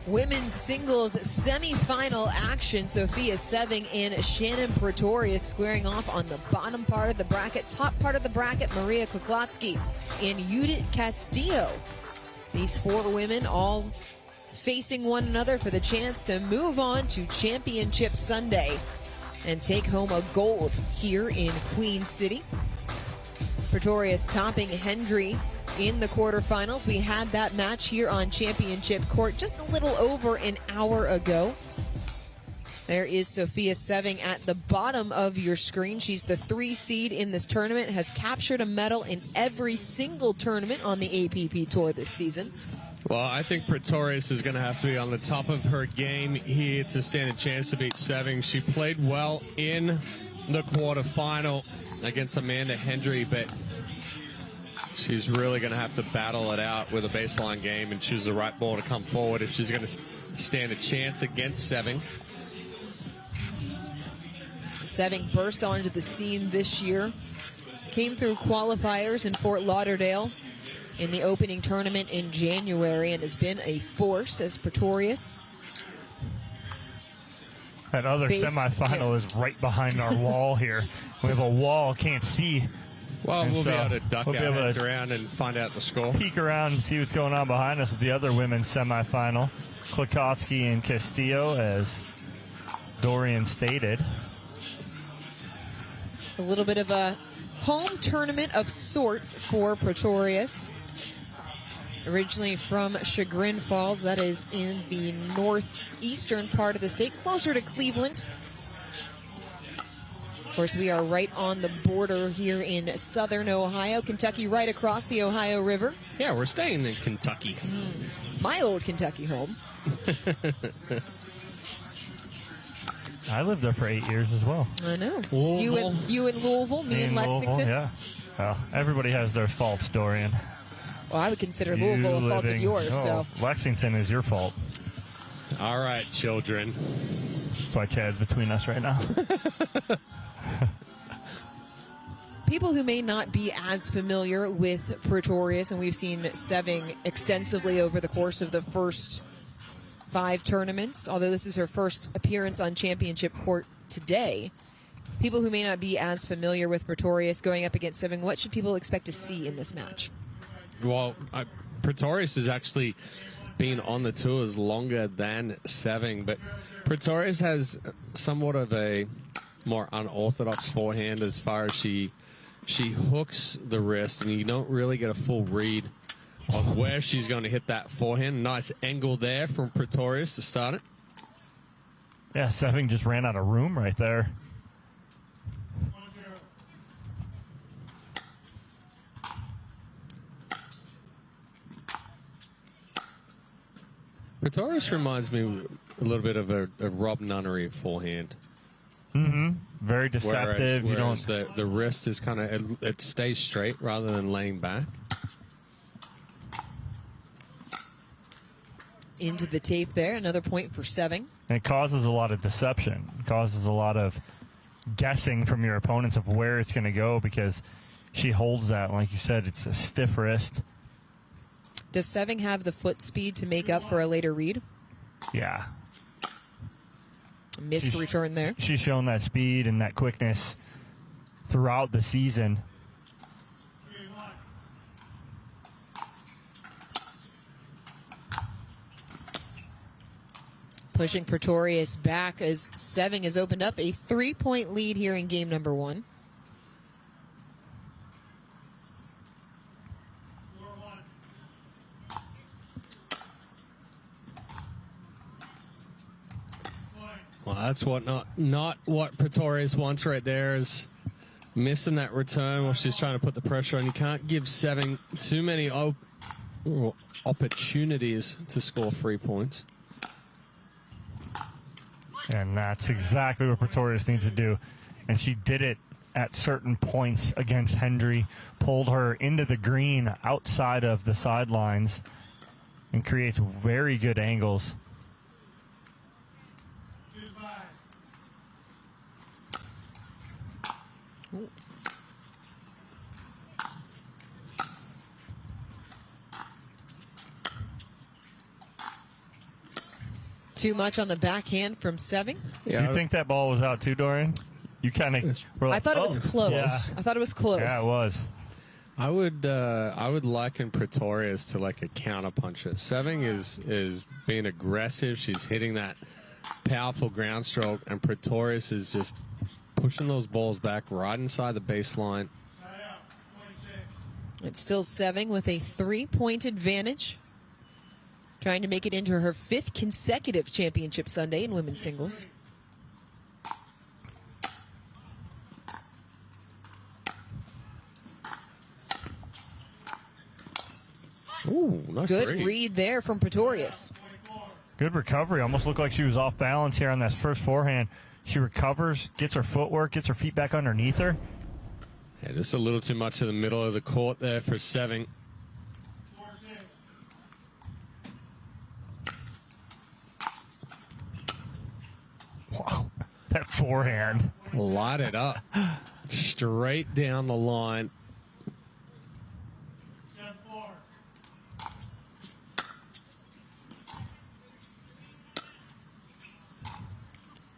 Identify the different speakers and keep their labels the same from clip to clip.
Speaker 1: Women's singles semifinal action. Sofia Sewing and Shannon Pretorius squaring off on the bottom part of the bracket. Top part of the bracket, Maria Kuklatski and Judith Castillo. These four women all facing one another for the chance to move on to Championship Sunday and take home a gold here in Queen City. Pretorius topping Hendry in the quarterfinals. We had that match here on Championship Court just a little over an hour ago. There is Sofia Sewing at the bottom of your screen. She's the 3 seed in this tournament, has captured a medal in every single tournament on the APP Tour this season.
Speaker 2: Well, I think Pretorius is going to have to be on the top of her game here to stand a chance to beat Sewing. She played well in the quarterfinal against Amanda Hendry, but she's really going to have to battle it out with a baseline game and choose the right ball to come forward if she's going to stand a chance against Sewing.
Speaker 1: Sewing burst onto the scene this year, came through qualifiers in Fort Lauderdale in the opening tournament in January, and has been a force as Pretorius.
Speaker 3: That other semifinal is right behind our wall here. We have a wall, can't see.
Speaker 2: Well, we'll be able to duck our heads around and find out the score.
Speaker 3: Peek around and see what's going on behind us with the other women's semifinal. Klikotsky and Castillo, as Dorian stated.
Speaker 1: A little bit of a home tournament of sorts for Pretorius. Originally from Chagrin Falls, that is in the northeastern part of the state, closer to Cleveland. Of course, we are right on the border here in southern Ohio. Kentucky right across the Ohio River.
Speaker 2: Yeah, we're staying in Kentucky.
Speaker 1: My old Kentucky home.
Speaker 3: I lived there for 8 years as well.
Speaker 1: I know.
Speaker 2: Louisville.
Speaker 1: You in Louisville, me in Lexington.
Speaker 3: Louisville, yeah. Well, everybody has their faults, Dorian.
Speaker 1: Well, I would consider Louisville a fault of yours. So
Speaker 3: Lexington is your fault.
Speaker 2: All right, children.
Speaker 3: That's why Chad's between us right now.
Speaker 1: People who may not be as familiar with Pretorius, and we've seen Sewing extensively over the course of the first 5 tournaments, although this is her first appearance on Championship Court today. People who may not be as familiar with Pretorius going up against Sewing, what should people expect to see in this match?
Speaker 2: Well, Pretorius has actually been on the tours longer than Sewing, but Pretorius has somewhat of a more unorthodox forehand as far as she hooks the wrist, and you don't really get a full read of where she's going to hit that forehand. Nice angle there from Pretorius to start it.
Speaker 3: Yeah, Sewing just ran out of room right there.
Speaker 2: Pretorius reminds me a little bit of a Rob Nunnery forehand.
Speaker 3: Mm-hmm. Very deceptive.
Speaker 2: Whereas the wrist is kind of, it stays straight rather than laying back.
Speaker 1: Into the tape there, another point for Sewing.
Speaker 3: And it causes a lot of deception. It causes a lot of guessing from your opponents of where it's going to go because she holds that. Like you said, it's a stiff wrist.
Speaker 1: Does Sewing have the foot speed to make up for a later read?
Speaker 3: Yeah.
Speaker 1: Missed return there.
Speaker 3: She's shown that speed and that quickness throughout the season.
Speaker 1: Pushing Pretorius back as Sewing has opened up a 3-point lead here in game number 1.
Speaker 2: Well, that's not what Pretorius wants right there, is missing that return while she's trying to put the pressure on. You can't give Sewing too many opportunities to score 3 points.
Speaker 3: And that's exactly what Pretorius needs to do. And she did it at certain points against Hendry, pulled her into the green outside of the sidelines, and creates very good angles.
Speaker 1: Too much on the backhand from Sewing.
Speaker 2: Yeah,
Speaker 3: You think that ball was out too, Dorian? You kind of were like,
Speaker 1: I thought it was close.
Speaker 3: Yeah.
Speaker 1: I thought it was close.
Speaker 3: Yeah, it was.
Speaker 2: I would liken Pretorius to like a counterpuncher. Sewing is being aggressive. She's hitting that powerful ground stroke, and Pretorius is just pushing those balls back right inside the baseline.
Speaker 1: It's still Sewing with a 3-point advantage, trying to make it into her 5th consecutive championship Sunday in women's singles.
Speaker 2: Ooh, nice
Speaker 1: Good
Speaker 2: read.
Speaker 1: read there from Pretorius.
Speaker 3: Good recovery. Almost looked like she was off balance here on that first forehand. She recovers, gets her footwork, gets her feet back underneath her.
Speaker 2: Yeah, just a little too much in the middle of the court there for Sewing.
Speaker 3: Wow, that forehand.
Speaker 2: Light it up. Straight down the line.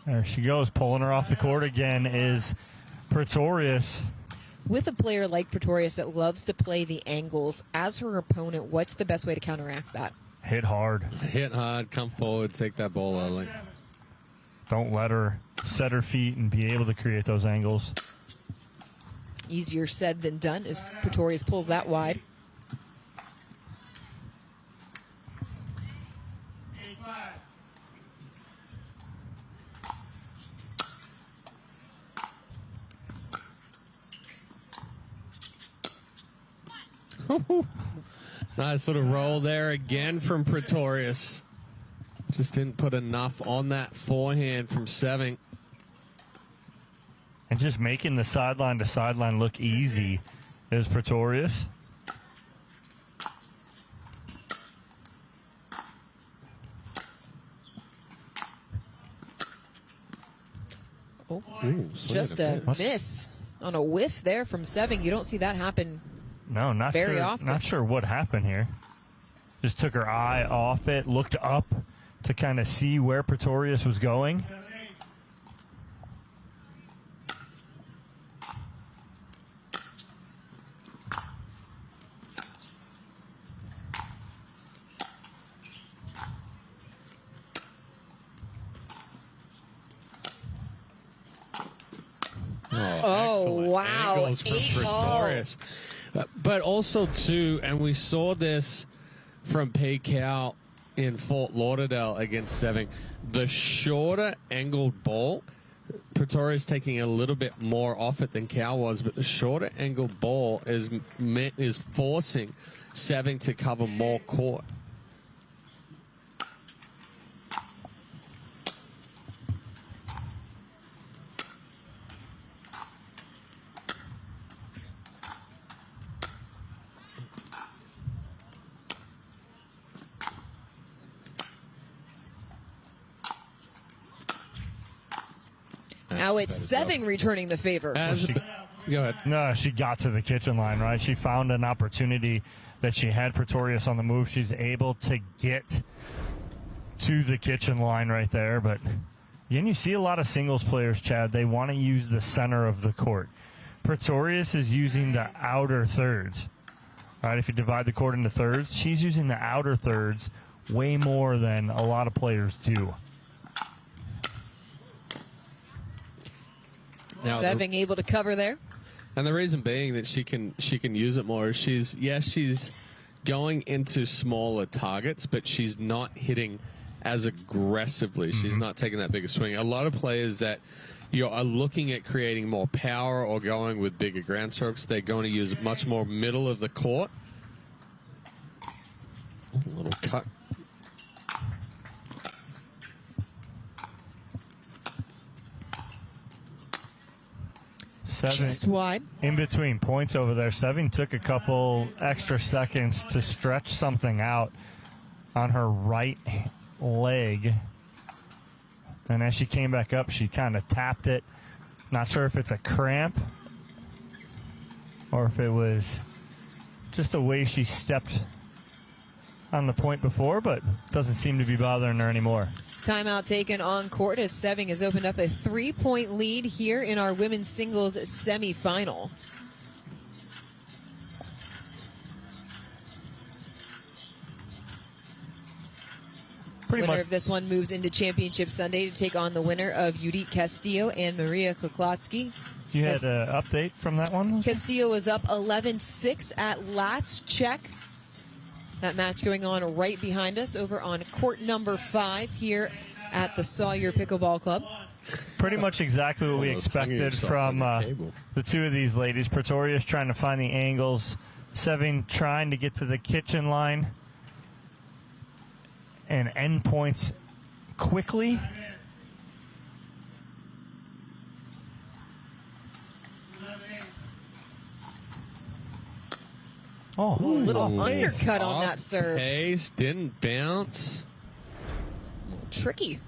Speaker 3: There she goes, pulling her off the court again is Pretorius.
Speaker 1: With a player like Pretorius that loves to play the angles, as her opponent, what's the best way to counteract that?
Speaker 3: Hit hard.
Speaker 2: Hit hard, come forward, take that ball early.
Speaker 3: Don't let her set her feet and be able to create those angles.
Speaker 1: Easier said than done as Pretorius pulls that wide.
Speaker 2: Nice little roll there again from Pretorius. Just didn't put enough on that forehand from Sewing.
Speaker 3: And just making the sideline to sideline look easy is Pretorius.
Speaker 1: Oh,
Speaker 2: Ooh,
Speaker 1: just a miss on a whiff there from Sewing. You don't see that happen.
Speaker 3: No, not
Speaker 1: Very
Speaker 3: sure,
Speaker 1: often.
Speaker 3: Not sure what happened here. Just took her eye off it, looked up to kind of see where Pretorius was going.
Speaker 2: Excellent
Speaker 1: wow.
Speaker 2: angles from
Speaker 1: 8-all.
Speaker 2: Pretorius. But also, too, and we saw this from Paycal in Fort Lauderdale against Sewing, the shorter angled ball, Pretorius taking a little bit more off it than Cal was, but the shorter angled ball is forcing Sewing to cover more court.
Speaker 1: Now it's Sewing returning the favor.
Speaker 2: Go ahead.
Speaker 3: No, she got to the kitchen line, right? She found an opportunity that she had Pretorius on the move. She's able to get to the kitchen line right there. But again, you see a lot of singles players, Chad. They want to use the center of the court. Pretorius is using the outer thirds. Right? If you divide the court into thirds, she's using the outer thirds way more than a lot of players do.
Speaker 2: Now,
Speaker 1: Sewing able to cover there.
Speaker 2: and the reason being that she can use it more is she's going into smaller targets, but she's not hitting as aggressively. She's not taking that bigger swing. A lot of players that are looking at creating more power or going with bigger ground strokes, they're going to use much more middle of the court. A little cut.
Speaker 1: Just wide.
Speaker 3: In between points over there, Sewing took a couple extra seconds to stretch something out on her right leg. And as she came back up, she kind of tapped it. Not sure if it's a cramp or if it was just the way she stepped on the point before, but doesn't seem to be bothering her anymore.
Speaker 1: Timeout taken on court as Sewing has opened up a 3-point lead here in our women's singles semifinal. Winner of this one moves into Championship Sunday to take on the winner of Judith Castillo and Maria Kuklatski.
Speaker 3: You had an update from that one?
Speaker 1: Castillo was up 11-6 at last check. That match going on right behind us over on court number 5 here at the Sawyer Pickleball Club.
Speaker 3: Pretty much exactly what we expected from the two of these ladies. Pretorius trying to find the angles, Sewing trying to get to the kitchen line and end points quickly. Oh,
Speaker 1: little undercut on that serve.
Speaker 2: Pace, didn't bounce.
Speaker 1: Tricky.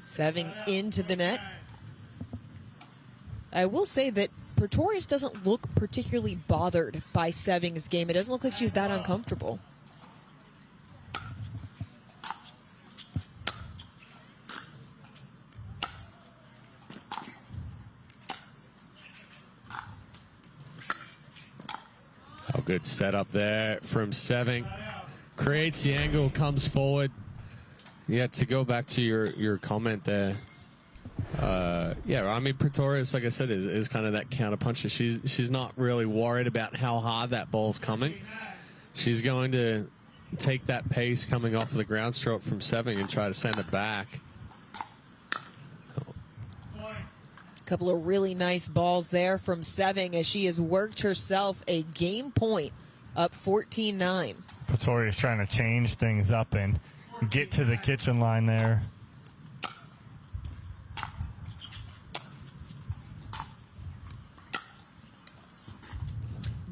Speaker 1: Sewing into the net. I will say that Pretorius doesn't look particularly bothered by Sewing's game. It doesn't look like she's that uncomfortable.
Speaker 2: Oh, good setup there from Sewing. Creates the angle, comes forward. Yeah, to go back to your comment there. Yeah, I mean, Pretorius, like I said, is kind of that counter puncher. She's not really worried about how hard that ball's coming. She's going to take that pace coming off of the ground stroke from Sewing and try to send it back.
Speaker 1: A couple of really nice balls there from Sewing as she has worked herself a game point, up 14-9.
Speaker 3: Pretorius trying to change things up and get to the kitchen line there.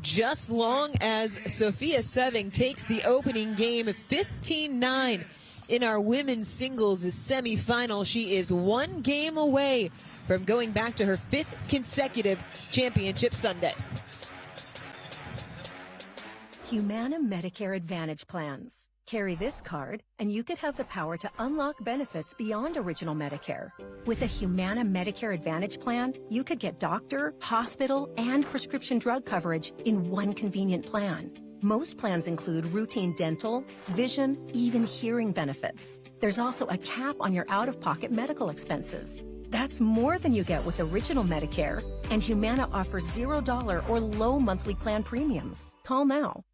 Speaker 1: Just long as Sofia Sewing takes the opening game, 15-9 in our women's singles semifinal. She is one game away from going back to her 5th consecutive Championship Sunday.
Speaker 4: Humana Medicare Advantage plans. Carry this card, and you could have the power to unlock benefits beyond original Medicare. With a Humana Medicare Advantage plan, you could get doctor, hospital, and prescription drug coverage in one convenient plan. Most plans include routine dental, vision, even hearing benefits. There's also a cap on your out-of-pocket medical expenses. That's more than you get with original Medicare, and Humana offers $0 or low monthly plan premiums. Call now.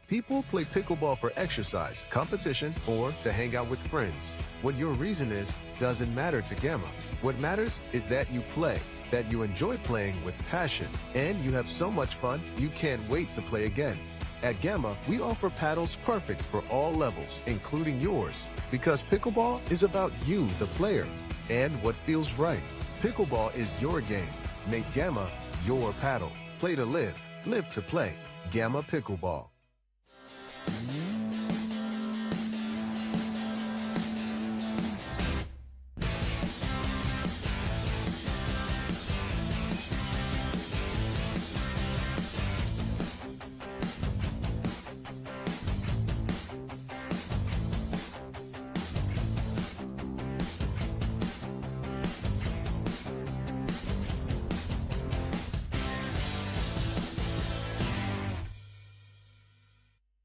Speaker 5: People play pickleball for exercise, competition, or to hang out with friends. What your reason is doesn't matter to Gamma. What matters is that you play, that you enjoy playing with passion, and you have so much fun you can't wait to play again. At Gamma, we offer paddles perfect for all levels, including yours, because pickleball is about you, the player, and what feels right. Pickleball is your game. Make Gamma your paddle. Play to live, live to play. Gamma Pickleball.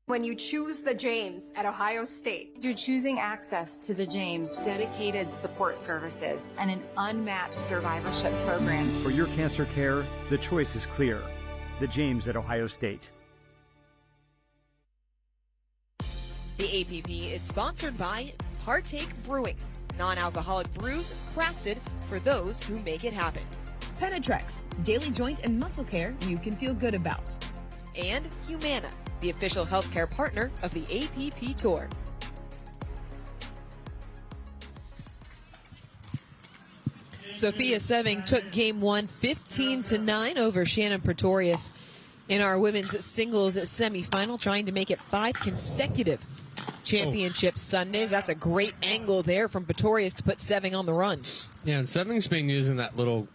Speaker 6: When you choose the James at Ohio State, you're choosing access to the James, dedicated support services, and an unmatched survivorship program.
Speaker 7: For your cancer care, the choice is clear. The James at Ohio State.
Speaker 1: The APP is sponsored by Partake Brewing, non-alcoholic brews crafted for those who make it happen.
Speaker 8: Penetrex, daily joint and muscle care you can feel good about.
Speaker 1: And Humana, the official healthcare partner of the APP Tour. Sofia Sewing took game 1 15-9 over Shannon Pretorius in our women's singles semifinal, trying to make it 5 consecutive championship Sundays. That's a great angle there from Pretorius to put Sewing on the run.
Speaker 2: Yeah, and Seving's been using that little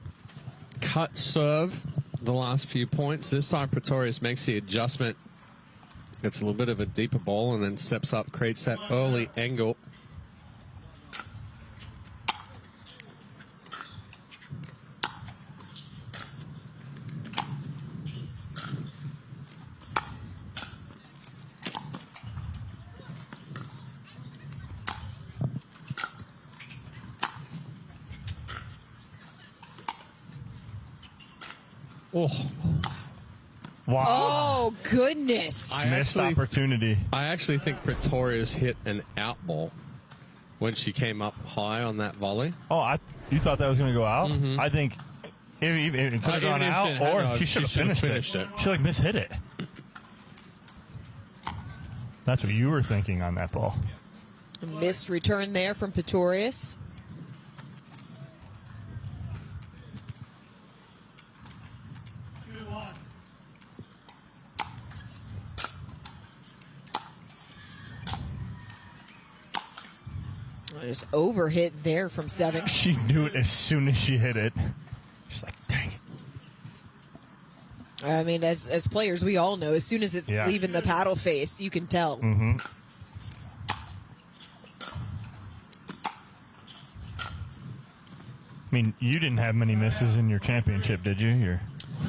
Speaker 2: cut serve the last few points. This time Pretorius makes the adjustment. Gets a little bit of a deeper ball and then steps up, creates that early angle. Oh.
Speaker 3: Wow.
Speaker 1: Oh, goodness.
Speaker 3: Missed opportunity.
Speaker 2: I actually think Pretorius hit an out ball when she came up high on that volley.
Speaker 3: Oh, you thought that was going to go out?
Speaker 2: Mm-hmm.
Speaker 3: I think it could have gone out, or she should have finished it. She mishit it. That's what you were thinking on that ball.
Speaker 1: A missed return there from Pretorius. Just overhit there from Sewing.
Speaker 3: She knew it as soon as she hit it. She's like, dang it.
Speaker 1: I mean, as players, we all know, as soon as it's leaving the paddle face, you can tell.
Speaker 3: Mm-hmm. I mean, you didn't have many misses in your championship, did you? Your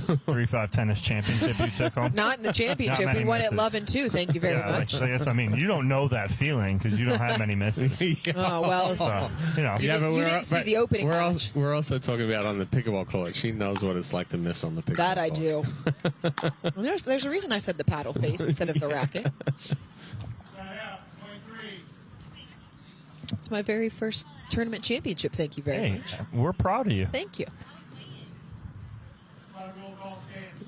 Speaker 3: 3-5 tennis championship you took home?
Speaker 1: Not in the championship. We won at Love and 2. Thank you very much.
Speaker 3: I mean, you don't know that feeling because you don't have many misses.
Speaker 1: Oh, well.
Speaker 3: So,
Speaker 1: you didn't see the opening match.
Speaker 2: We're also talking about on the pickleball court. She knows what it's like to miss on the pickleball
Speaker 1: That I
Speaker 2: court.
Speaker 1: do. Well, there's a reason I said the paddle face instead of the racket. It's my very first tournament championship. Thank you very much.
Speaker 3: We're proud of you.
Speaker 1: Thank you.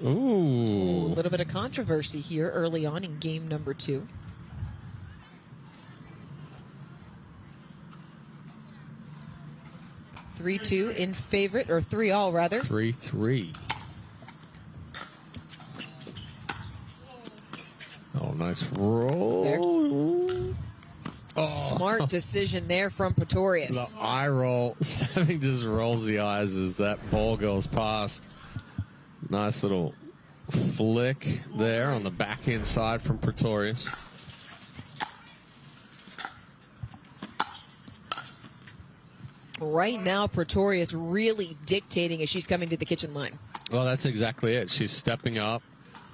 Speaker 2: Ooh.
Speaker 1: A little bit of controversy here early on in game number 2. (3-2) in favorite, or 3-all rather.
Speaker 2: 3-3. Oh, nice roll.
Speaker 1: Oh. Smart decision there from Pretorius.
Speaker 2: The eye roll. Sewing just rolls the eyes as that ball goes past. Nice little flick there on the backhand side from Pretorius.
Speaker 1: Right now, Pretorius really dictating as she's coming to the kitchen line.
Speaker 2: Well, that's exactly it. She's stepping up,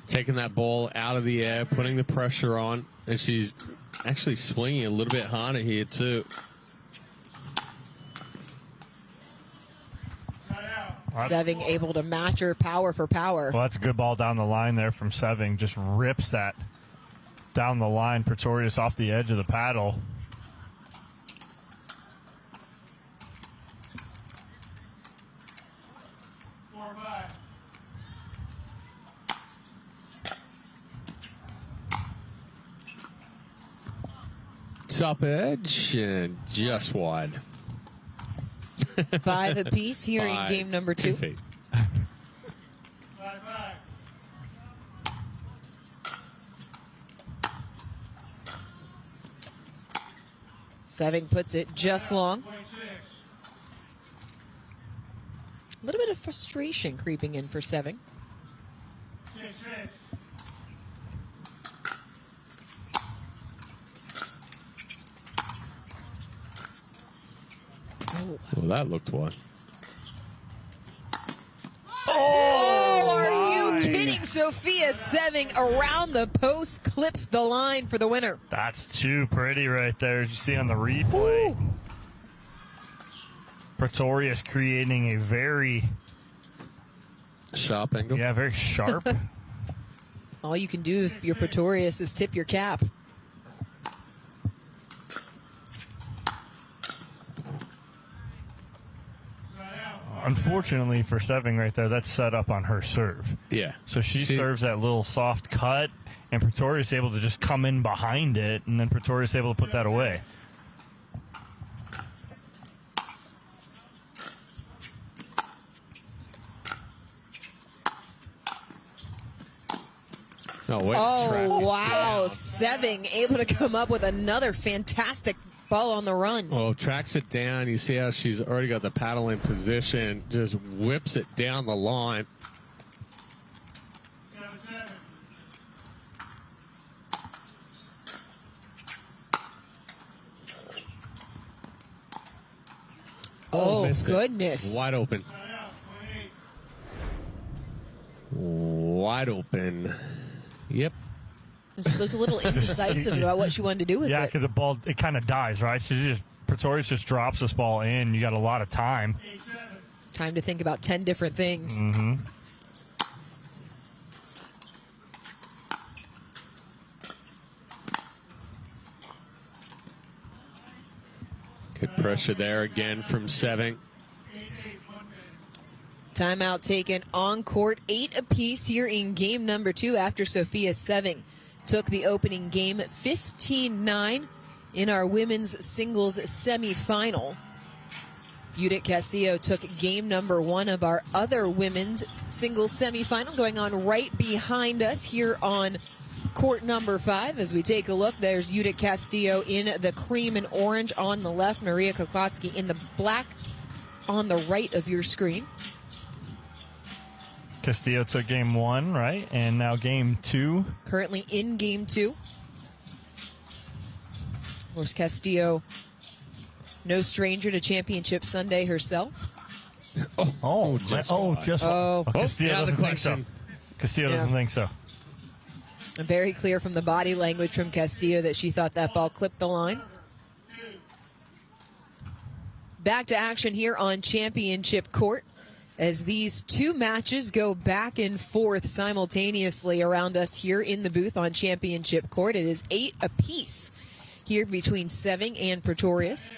Speaker 2: taking that ball out of the air, putting the pressure on, and she's actually swinging a little bit harder here, too.
Speaker 1: Sewing able to match her power for power.
Speaker 3: Well, that's a good ball down the line there from Sewing. Just rips that down the line. Pretorius off the edge of the paddle.
Speaker 2: Top edge and just wide.
Speaker 1: 5 apiece here in game number 2.
Speaker 2: 2 feet.
Speaker 1: Sewing puts it just long. A little bit of frustration creeping in for Sewing.
Speaker 2: Well, that looked one.
Speaker 1: Oh, are you kidding? Sofia Sewing around the post clips the line for the winner.
Speaker 3: That's too pretty right there, as you see on the replay. Ooh. Pretorius creating a very
Speaker 2: sharp angle.
Speaker 3: Yeah, very sharp.
Speaker 1: All you can do if you're Pretorius is tip your cap.
Speaker 3: Unfortunately for Sewing right there, that's set up on her serve.
Speaker 2: Yeah.
Speaker 3: So she serves that little soft cut, and Pretorius able to just come in behind it, and then Pretorius able to put that away.
Speaker 1: Oh, wow. Sewing able to come up with another fantastic ball on the run.
Speaker 2: Well, tracks it down. You see how she's already got the paddle in position. Just whips it down the line.
Speaker 1: Oh, goodness.
Speaker 2: Wide open. Wide open. Yep.
Speaker 1: Just looked a little indecisive about what she wanted to do with it.
Speaker 3: Yeah, because the ball, it kind of dies, right? Pretorius just drops this ball in. You got a lot of time.
Speaker 1: Time to think about 10 different things.
Speaker 3: Mm-hmm.
Speaker 2: Good pressure there again from Sewing.
Speaker 1: Timeout taken on court, 8 apiece here in game number 2 after Sofia Sewing took the opening game 15-9 in our women's singles semifinal. Judith Castillo took game number 1 of our other women's singles semifinal, going on right behind us here on court number 5. As we take a look, there's Judith Castillo in the cream and orange on the left, Maria Kuklotsky in the black on the right of your screen.
Speaker 3: Castillo took game 1, right? And now game 2.
Speaker 1: Currently in game 2. Of course, Castillo, no stranger to Championship Sunday herself.
Speaker 3: Castillo doesn't think so. Castillo doesn't think so.
Speaker 1: Very clear from the body language from Castillo that she thought that ball clipped the line. Back to action here on Championship Court as these two matches go back and forth simultaneously around us here in the booth on Championship Court. It is 8 apiece here between Sewing and Pretorius.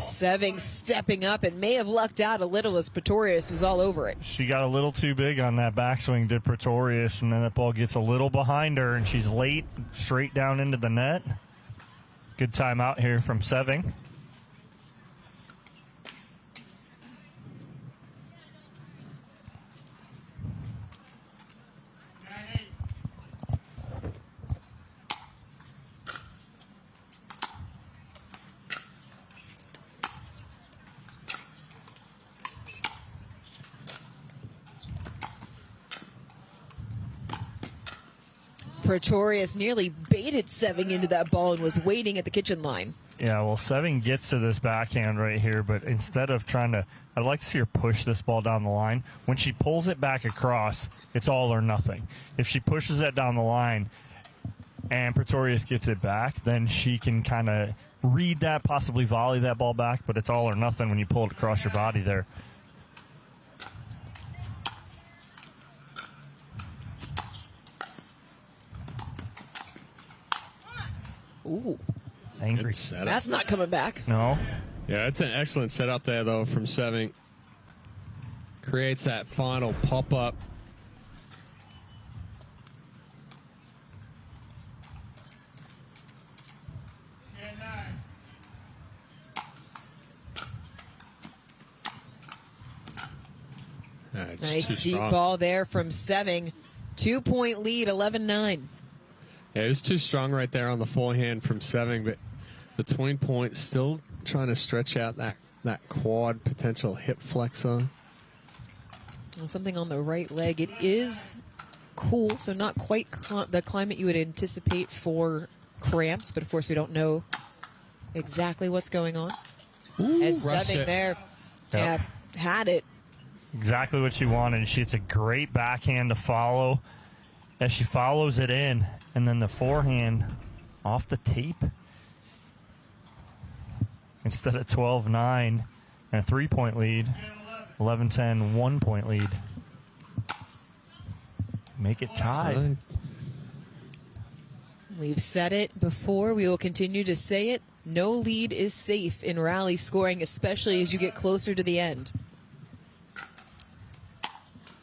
Speaker 1: Sewing stepping up and may have lucked out a little as Pretorius was all over it.
Speaker 3: She got a little too big on that backswing, did Pretorius, and then that ball gets a little behind her, and she's late, straight down into the net. Good timeout here from Sewing.
Speaker 1: Pretorius nearly baited Sewing into that ball and was waiting at the kitchen line.
Speaker 3: Yeah, well, Sewing gets to this backhand right here, but instead of trying to, I'd like to see her push this ball down the line. When she pulls it back across, it's all or nothing. If she pushes that down the line and Pretorius gets it back, then she can kind of read that, possibly volley that ball back, but it's all or nothing when you pull it across your body there.
Speaker 1: Ooh.
Speaker 3: Angry.
Speaker 1: That's not coming back.
Speaker 3: No.
Speaker 2: Yeah, it's an excellent setup there, though, from Sewing. Creates that final pop-up.
Speaker 1: Nice deep ball there from Sewing. 2-point lead, 11-9.
Speaker 2: Yeah, it was too strong right there on the forehand from Sewing, but between points, still trying to stretch out that quad potential hip flexor.
Speaker 1: Something on the right leg. It is cool, so not quite the climate you would anticipate for cramps, but of course we don't know exactly what's going on.
Speaker 2: Ooh,
Speaker 1: as Sewing there had it.
Speaker 3: Exactly what she wanted. It's a great backhand to follow as she follows it in. And then the forehand off the tape. Instead of 12-9 and a 3-point lead, 11-10, 1-point lead. Make it tied.
Speaker 1: We've said it before. We will continue to say it. No lead is safe in rally scoring, especially as you get closer to the end.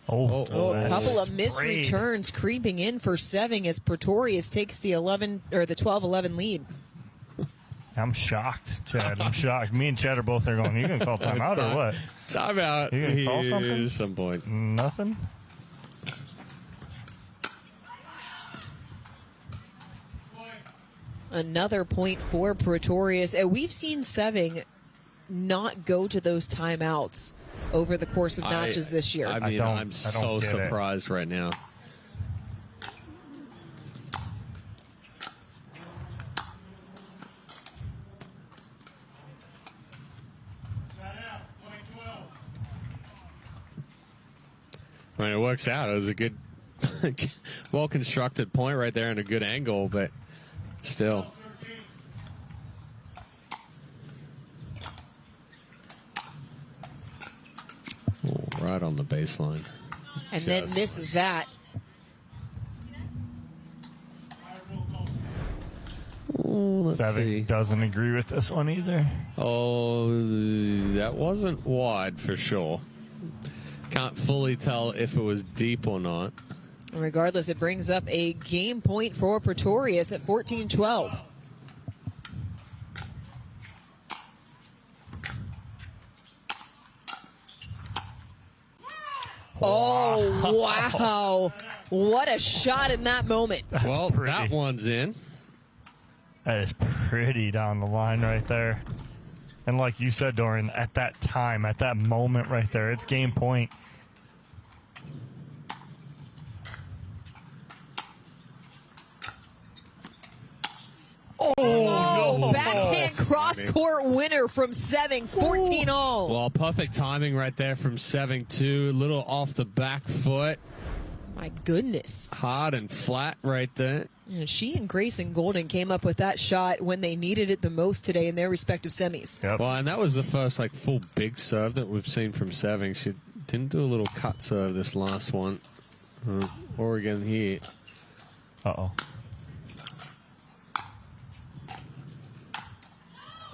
Speaker 1: A couple of missed
Speaker 3: sprayed.
Speaker 1: returns creeping in for Sewing as Pretorius takes the 12-11 lead.
Speaker 3: I'm shocked, Chad. I'm shocked. Me and Chad are both there going, you going to call timeout or what?
Speaker 2: Timeout.
Speaker 3: You going to call something?
Speaker 2: At some point.
Speaker 3: Nothing?
Speaker 1: Another point for Pretorius. And we've seen Sewing not go to those timeouts over the course of matches this year.
Speaker 2: I mean, I'm so
Speaker 3: get it.
Speaker 2: surprised right now. I mean, it works out. It was a good, well-constructed point right there and a good angle, but still. Oh, right on the baseline.
Speaker 1: And then misses that.
Speaker 2: Let's
Speaker 3: Sewing
Speaker 2: see.
Speaker 3: doesn't agree with this one either.
Speaker 2: Oh, that wasn't wide for sure. Can't fully tell if it was deep or not.
Speaker 1: Regardless, it brings up a game point for Pretorius at 14-12. Oh, wow. What a shot in that moment.
Speaker 2: Well,
Speaker 3: pretty.
Speaker 2: that one's in.
Speaker 3: That is pretty down the line right there. And like you said, Dorian, at that time, at that moment right there, it's game point.
Speaker 1: Oh, backhand cross-court winner from Sewing, 14-all.
Speaker 2: Well, perfect timing right there from Sewing, too. A little off the back foot.
Speaker 1: My goodness.
Speaker 2: Hard and flat right there.
Speaker 1: And she and Grayson Golden came up with that shot when they needed it the most today in their respective semis.
Speaker 3: Yep.
Speaker 2: Well, and that was the first full big serve that we've seen from Sewing. She didn't do a little cut serve this last one. Oregon here.
Speaker 3: Uh-oh.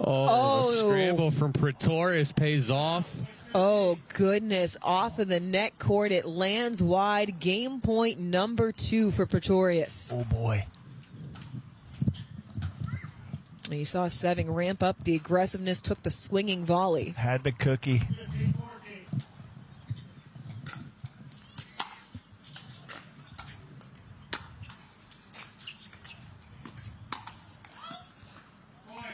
Speaker 2: Oh, the scramble from Pretorius pays off.
Speaker 1: Oh, goodness. Off of the net court, it lands wide. Game point number 2 for Pretorius.
Speaker 3: Oh, boy.
Speaker 1: And you saw Sewing ramp up the aggressiveness, took the swinging volley.
Speaker 3: Had the cookie.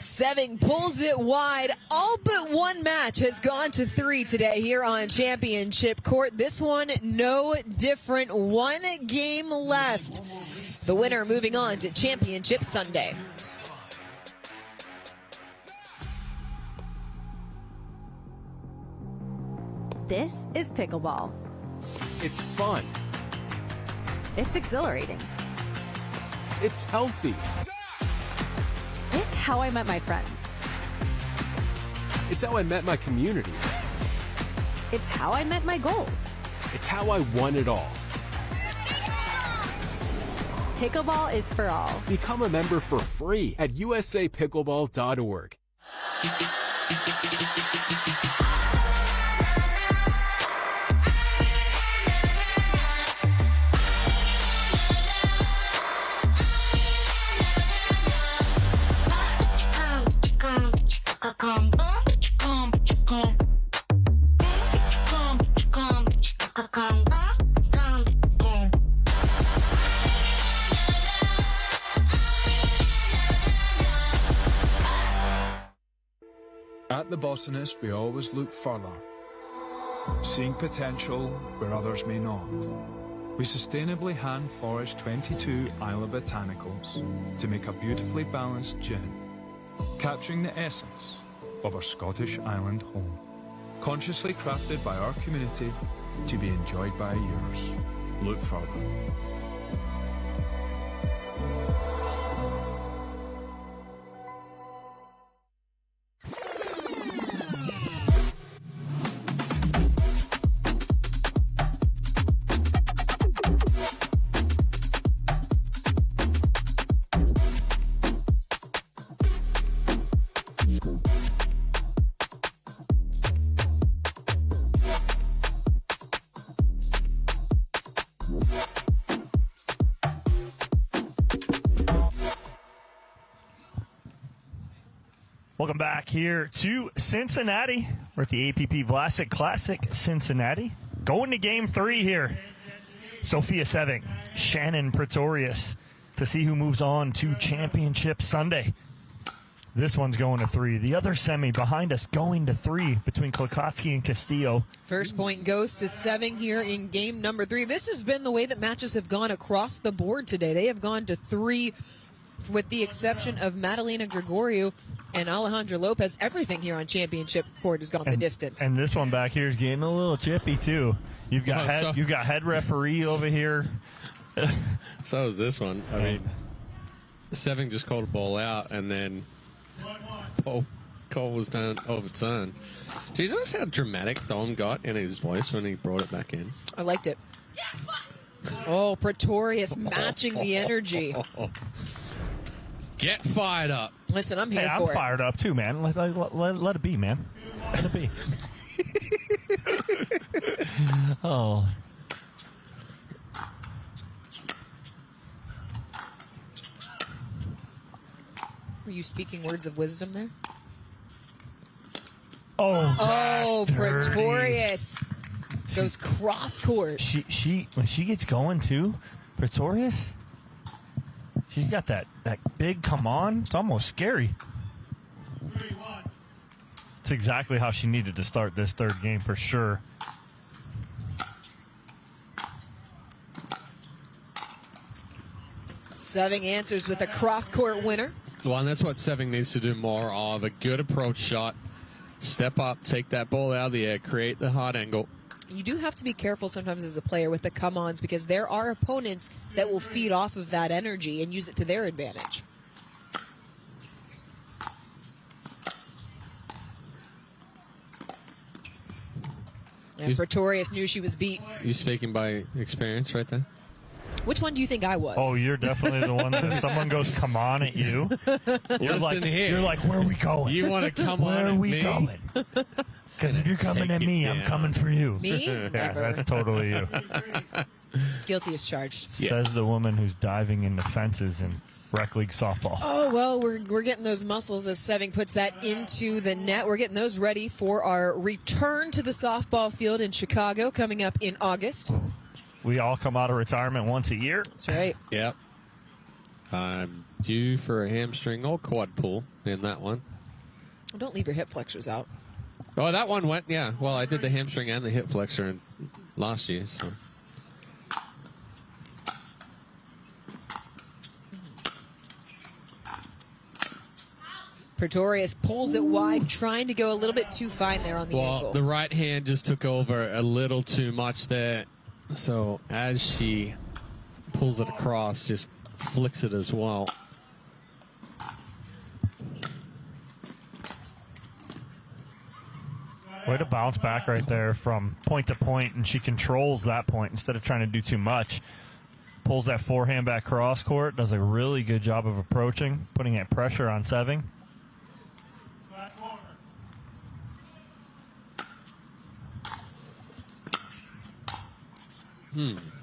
Speaker 1: Sewing pulls it wide. All but one match has gone to 3 today here on Championship Court. This one, no different. One game left. The winner moving on to Championship Sunday.
Speaker 9: This is pickleball.
Speaker 10: It's fun.
Speaker 9: It's exhilarating.
Speaker 10: It's healthy.
Speaker 9: It's how I met my friends.
Speaker 10: It's how I met my community.
Speaker 9: It's how I met my goals.
Speaker 10: It's how I won it all.
Speaker 9: Pickleball is for all.
Speaker 10: Become a member for free at usapickleball.org.
Speaker 11: At The Botanist, we always look further, seeing potential where others may not. We sustainably hand forage 22 Isle of Botanicals to make a beautifully balanced gin, capturing the essence of our Scottish island home, consciously crafted by our community to be enjoyed by yours. Look further.
Speaker 3: Welcome back here to Cincinnati. We're at the APP Vlasic Classic, Cincinnati. Going to game 3 here. Sofia Sewing, Shannon Pretorius to see who moves on to Championship Sunday. This one's going to 3. The other semi behind us going to 3 between Klikotsky and Castillo.
Speaker 1: First point goes to Sewing here in game number 3. This has been the way that matches have gone across the board today. They have gone to 3 with the exception of Madalena Gregoriou and Alejandra Lopez. Everything here on Championship Court has gone the distance.
Speaker 3: And this one back here is getting a little chippy, too. You've got head referee over here.
Speaker 2: So is this one. I mean, Sewing just called a ball out, and then Cole was overturned. Do you notice how dramatic Dom got in his voice when he brought it back in?
Speaker 1: I liked it. Oh, Pretorius matching the energy.
Speaker 2: Get fired up.
Speaker 1: Listen, I'm here for it.
Speaker 3: I'm fired up too, man. Let it be, man. Let it be. Oh.
Speaker 1: Were you speaking words of wisdom there?
Speaker 3: Oh,
Speaker 1: Pretorius goes cross court.
Speaker 3: She when she gets going too, Pretorius, she's got that big come on. It's almost scary. It's exactly how she needed to start this third game for sure.
Speaker 1: Sewing answers with a cross court winner.
Speaker 2: Well, and that's what Sewing needs to do more of. A good approach shot. Step up, take that ball out of the air, create the hard angle.
Speaker 1: You do have to be careful sometimes as a player with the come-ons because there are opponents that will feed off of that energy and use it to their advantage. And Pretorius knew she was beat.
Speaker 2: You speaking by experience right there?
Speaker 1: Which one do you think I was?
Speaker 3: Oh, you're definitely the one that if someone goes, come on at you, you're like, where are we going?
Speaker 2: You want to come
Speaker 3: where
Speaker 2: on
Speaker 3: are
Speaker 2: at
Speaker 3: we
Speaker 2: me?
Speaker 3: going? Because if you're coming at me, I'm coming for you.
Speaker 1: Me?
Speaker 3: Yeah,
Speaker 1: Never.
Speaker 3: that's totally you.
Speaker 1: Guilty as charged.
Speaker 3: Says the woman who's diving into fences in rec league softball.
Speaker 1: Oh, well, we're getting those muscles as Sewing puts that into the net. We're getting those ready for our return to the softball field in Chicago coming up in August.
Speaker 3: We all come out of retirement once a year.
Speaker 1: That's right.
Speaker 2: Yep. I'm due for a hamstring or quad pull in that one.
Speaker 1: Well, don't leave your hip flexors out.
Speaker 2: Oh, that one went, yeah. Well, I did the hamstring and the hip flexor last year, so.
Speaker 1: Pretorius pulls it wide, trying to go a little bit too fine there on the ankle.
Speaker 2: The right hand just took over a little too much there. So as she pulls it across, just flicks it as well.
Speaker 3: Way to bounce back right there from point to point, and she controls that point instead of trying to do too much. Pulls that forehand back cross court, does a really good job of approaching, putting that pressure on Sewing.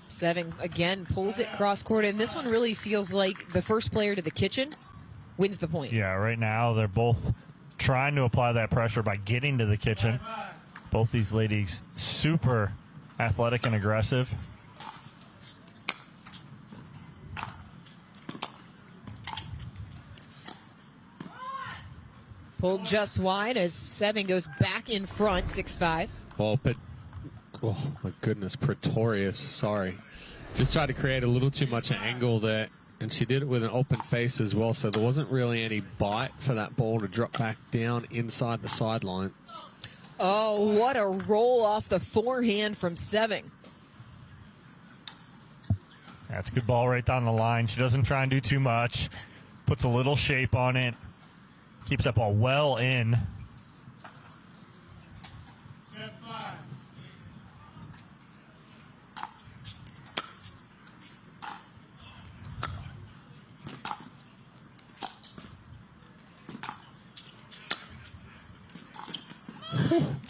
Speaker 1: Sewing again pulls it cross court, and this one really feels like the first player to the kitchen wins the point.
Speaker 3: Yeah, right now they're both trying to apply that pressure by getting to the kitchen. Both these ladies super athletic and aggressive.
Speaker 1: Pulled just wide as Sewing goes back in front, 6-5.
Speaker 2: Well, but, oh my goodness, Pretorius, sorry. Just tried to create a little too much angle there, and she did it with an open face as well, so there wasn't really any bite for that ball to drop back down inside the sideline.
Speaker 1: Oh, what a roll off the forehand from Sewing.
Speaker 3: That's a good ball right down the line. She doesn't try and do too much. Puts a little shape on it. Keeps that ball well in.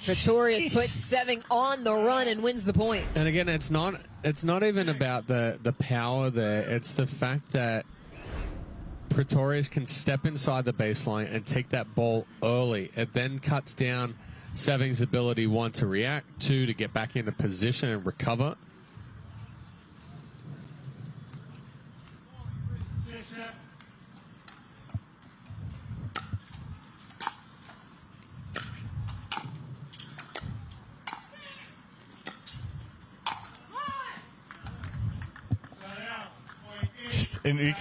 Speaker 1: Pretorius puts Sewing on the run and wins the point.
Speaker 2: And again, it's not even about the power there. It's the fact that Pretorius can step inside the baseline and take that ball early. It then cuts down Sewing's ability, 1, to react, 2, to get back into position and recover.
Speaker 3: And we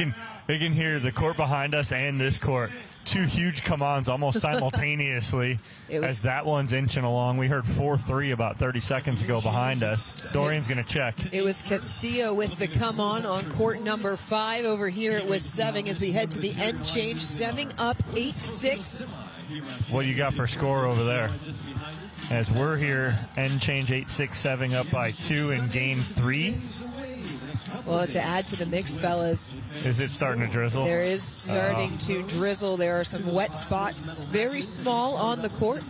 Speaker 3: can hear the court behind us and this court. 2 huge come-ons almost simultaneously as that one's inching along. We heard 4-3 about 30 seconds ago behind us. Dorian's going to check.
Speaker 1: It was Castillo with the come-on court number 5. Over here it was Sewing as we head to the end change. Sewing up 8-6.
Speaker 3: What do you got for score over there? As we're here, end change 8-6, Sewing up by 2 in game 3.
Speaker 1: Well, to add to the mix, fellas.
Speaker 3: Is it starting to drizzle?
Speaker 1: There is starting to drizzle. There are some wet spots, very small on the court.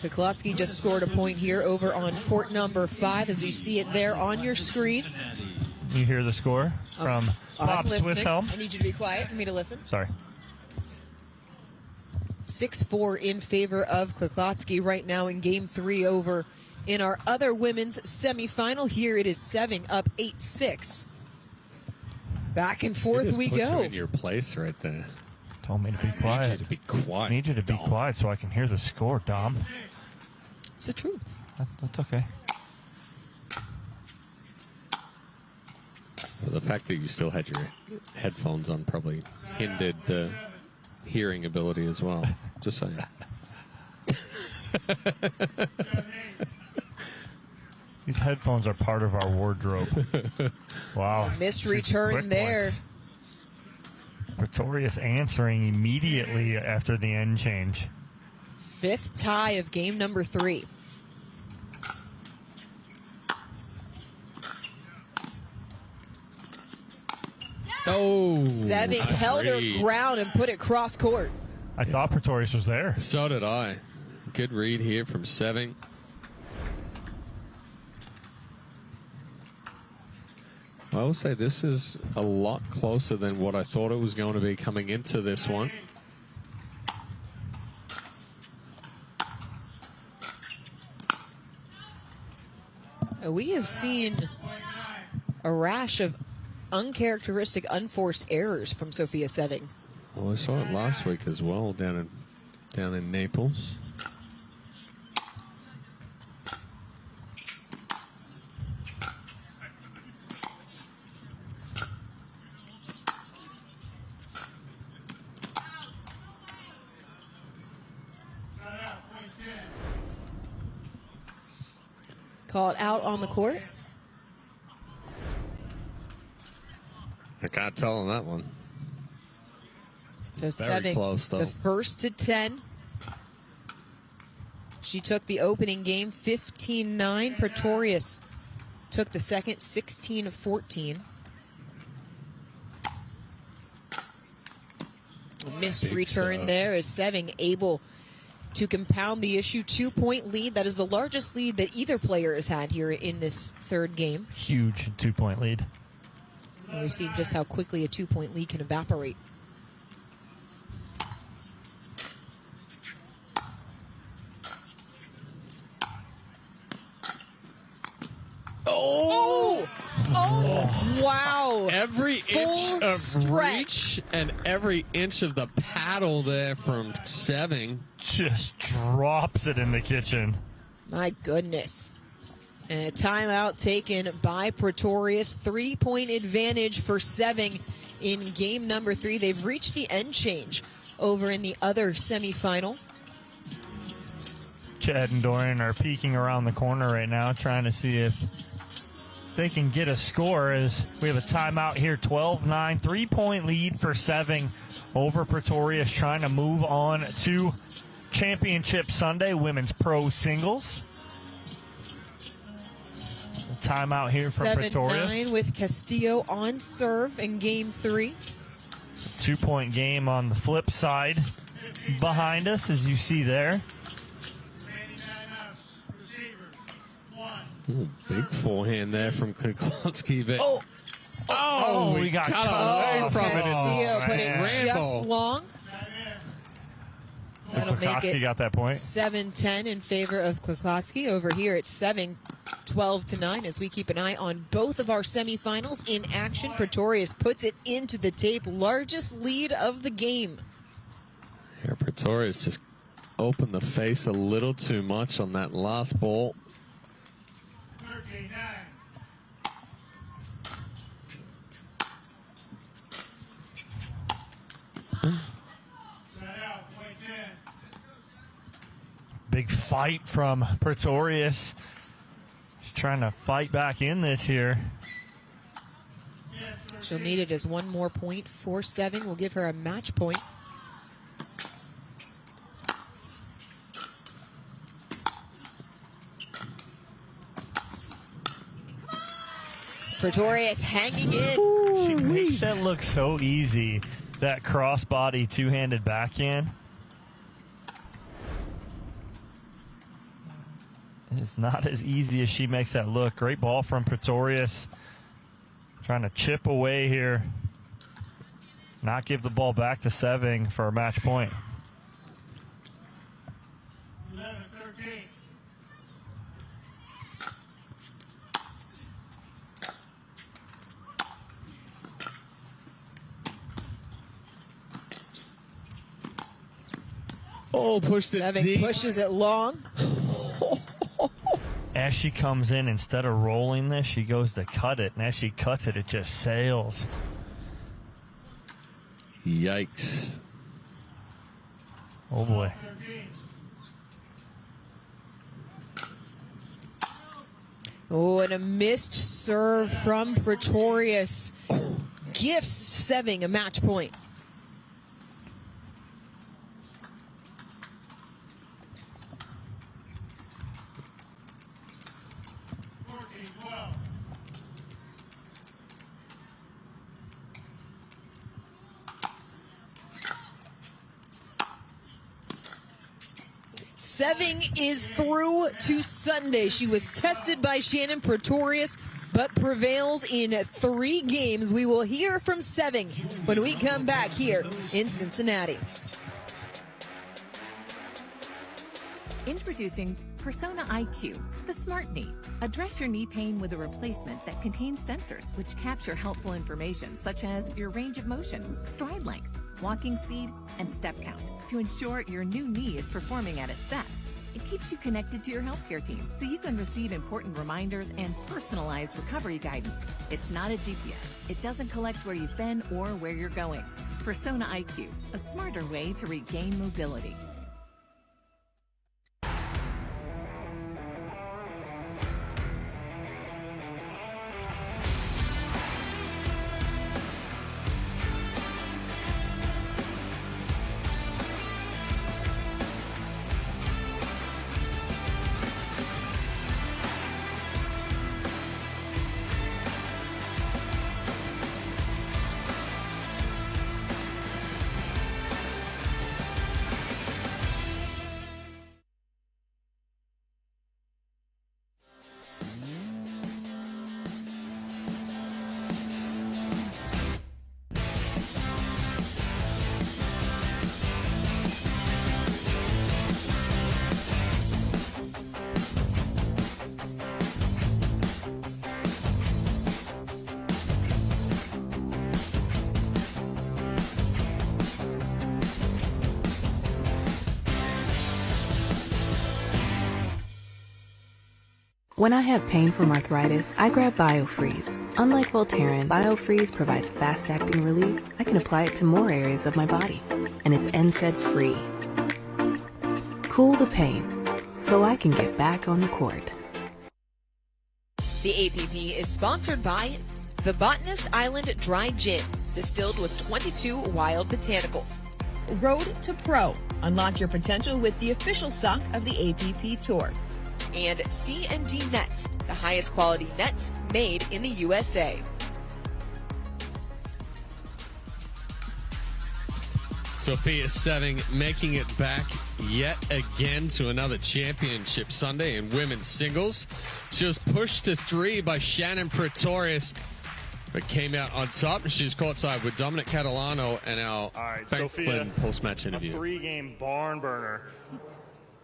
Speaker 1: Pickleball just scored a point here over on court number 5, as you see it there on your screen.
Speaker 3: You hear the score from Bob Swisshelm?
Speaker 1: I need you to be quiet for me to listen.
Speaker 3: Sorry.
Speaker 1: 6-4 in favor of Pickleball right now in game 3 over. In our other women's semifinal, here it is Sewing up 8-6. Back and forth we go.
Speaker 2: You in your place right there.
Speaker 3: Told me to be quiet.
Speaker 2: I need you to be quiet.
Speaker 3: I need you to be quiet so I can hear the score, Dom.
Speaker 1: It's the truth.
Speaker 3: That's okay.
Speaker 2: Well, the fact that you still had your headphones on probably hindered the hearing ability as well. Just saying.
Speaker 3: These headphones are part of our wardrobe. Wow.
Speaker 1: Missed return there.
Speaker 3: Pretorius answering immediately after the end change.
Speaker 1: 5th tie of game number 3.
Speaker 2: Oh,
Speaker 1: Sewing held her ground and put it cross court.
Speaker 3: I thought Pretorius was there.
Speaker 2: So did I. Good read here from Sewing. I will say this is a lot closer than what I thought it was going to be coming into this one.
Speaker 1: We have seen a rash of uncharacteristic, unforced errors from Sofia Sewing.
Speaker 2: Well, I saw it last week as well down in Naples.
Speaker 1: Called out on the court.
Speaker 2: I can't tell on that one.
Speaker 1: So
Speaker 2: Very
Speaker 1: Sewing,
Speaker 2: close, though.
Speaker 1: the first to 10. She took the opening game 15-9. Pretorius took the second 16-14. Missed return there as Sewing able to compound the issue. 2-point lead. That is the largest lead that either player has had here in this third game.
Speaker 3: Huge 2-point lead.
Speaker 1: And we've seen just how quickly a 2-point lead can evaporate. Oh! Oh! Wow!
Speaker 2: Every
Speaker 1: Full
Speaker 2: inch of
Speaker 1: stretch.
Speaker 2: reach and every inch of the paddle there from Sewing.
Speaker 3: Just drops it in the kitchen.
Speaker 1: My goodness. And a timeout taken by Pretorius. 3-point advantage for Sewing in game number 3. They've reached the end change over in the other semifinal.
Speaker 3: Chad and Dorian are peeking around the corner right now, trying to see if they can get a score as we have a timeout here. 12-9, 3-point lead for Sewing over Pretorius, trying to move on to Championship Sunday, Women's Pro Singles. A timeout here from Pretorius.
Speaker 1: 7-9 with Castillo on serve in game 3.
Speaker 3: 2-point game on the flip side behind us, as you see there.
Speaker 2: Ooh, big forehand there from Kuklowski. But Oh,
Speaker 3: we got cut
Speaker 2: away
Speaker 3: off.
Speaker 2: from it.
Speaker 1: Castillo put it just long. That'll make
Speaker 3: Klokowski
Speaker 1: it
Speaker 3: got that point.
Speaker 1: 7-10 in favor of Klokowski. Over here at 12-9 as we keep an eye on both of our semifinals in action. Pretorius puts it into the tape. Largest lead of the game.
Speaker 2: Here, Pretorius just opened the face a little too much on that last ball.
Speaker 3: Big fight from Pretorius. She's trying to fight back in this here.
Speaker 1: She'll need it as one more point. 4-7 will give her a match point. Pretorius hanging in.
Speaker 3: She makes that look so easy. That crossbody two-handed backhand. It's not as easy as she makes that look. Great ball from Pretorius. Trying to chip away here. Not give the ball back to Sewing for a match point.
Speaker 12: 11-13.
Speaker 2: Oh, pushed it
Speaker 1: Sewing
Speaker 2: deep.
Speaker 1: pushes it long.
Speaker 3: As she comes in, instead of rolling this, she goes to cut it. And as she cuts it, it just sails.
Speaker 2: Yikes.
Speaker 3: Oh, boy.
Speaker 1: Oh, and a missed serve from Pretorius. Gifts Sewing a match point. Sewing is through to Sunday. She was tested by Shannon Pretorius, but prevails in 3 games. We will hear from Sewing when we come back here in Cincinnati.
Speaker 13: Introducing Persona IQ, the smart knee. Address your knee pain with a replacement that contains sensors which capture helpful information such as your range of motion, stride length, walking speed, and step count to ensure your new knee is performing at its best. It keeps you connected to your healthcare team so you can receive important reminders and personalized recovery guidance. It's not a GPS. It doesn't collect where you've been or where you're going. Persona IQ, a smarter way to regain mobility.
Speaker 14: When I have pain from arthritis, I grab BioFreeze. Unlike Voltaren, BioFreeze provides fast-acting relief. I can apply it to more areas of my body, and it's NSAID-free. Cool the pain, so I can get back on the court.
Speaker 1: The APP is sponsored by the Botanist Island Dry Gin, distilled with 22 wild botanicals.
Speaker 8: Road to Pro. Unlock your potential with the official sock of the APP Tour.
Speaker 1: And C&D Nets, the highest quality nets made in the USA.
Speaker 2: Sofia Sewing making it back yet again to another championship Sunday in women's singles. She was pushed to 3 by Shannon Pretorius. but came out on top. She's courtside with Dominic Catalano and our Franklin post-match interview.
Speaker 3: A 3-game barn burner.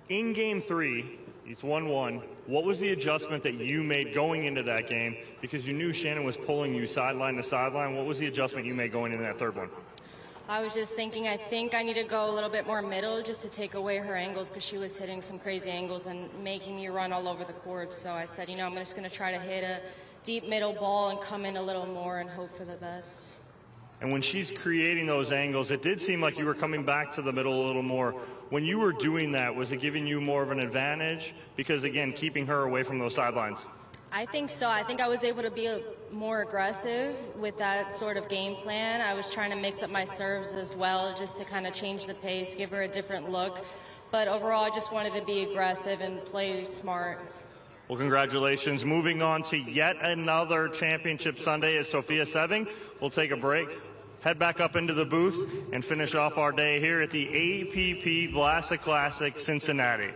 Speaker 3: In game 3, it's 1-1. What was the adjustment that you made going into that game? Because you knew Shannon was pulling you sideline to sideline. What was the adjustment you made going into that third one?
Speaker 12: I was just thinking, I think I need to go a little bit more middle just to take away her angles, because she was hitting some crazy angles and making me run all over the court. So I said, I'm just going to try to hit a deep middle ball and come in a little more and hope for the best.
Speaker 3: And when she's creating those angles, it did seem like you were coming back to the middle a little more. When you were doing that, was it giving you more of an advantage? Because, again, keeping her away from those sidelines.
Speaker 12: I think so. I think I was able to be more aggressive with that sort of game plan. I was trying to mix up my serves as well, just to kind of change the pace, give her a different look. But overall, I just wanted to be aggressive and play smart.
Speaker 3: Well, congratulations. Moving on to yet another championship Sunday at Sofia Sewing. We'll take a break, head back up into the booth, and finish off our day here at the APP Vlasic Classic, Cincinnati.